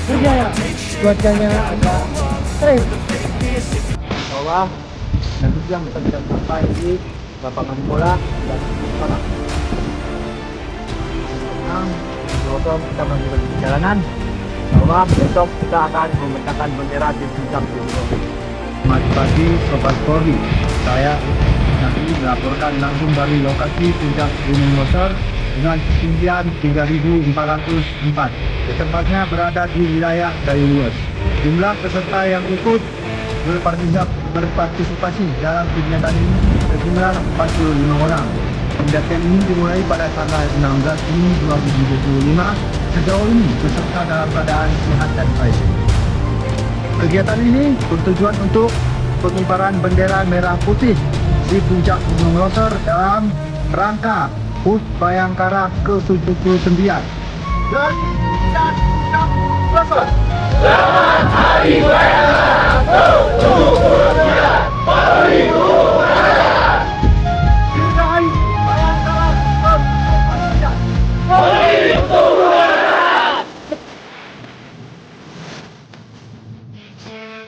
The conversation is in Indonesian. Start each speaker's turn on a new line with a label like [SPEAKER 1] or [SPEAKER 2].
[SPEAKER 1] kerja ya, cuacanya agak stres. Bahwa nanti siang kita bisa sampai di lapangan bola dan sekolah. Sekarang besok kita masih berjalanan. Bahwa besok kita akan memecahkan bendera di puncak gunung. Selamat pagi Sobat Polri, saya nanti melaporkan langsung dari lokasi puncak Gunung Loser dengan ketinggian 3.404. Tempatnya berada di wilayah Dayuwas. Jumlah peserta yang ikut berpartisipasi dalam kegiatan ini sejumlah 45 orang. Pendakian ini dimulai pada tanggal 16 Juni 2025. Sejauh ini peserta dalam keadaan sehat dan baik. Kegiatan ini bertujuan untuk pengibaran bendera merah putih di puncak Gunung Loser dalam rangka HUT Bayangkara ke-79. Dan Selamat Hari Raya ke-79.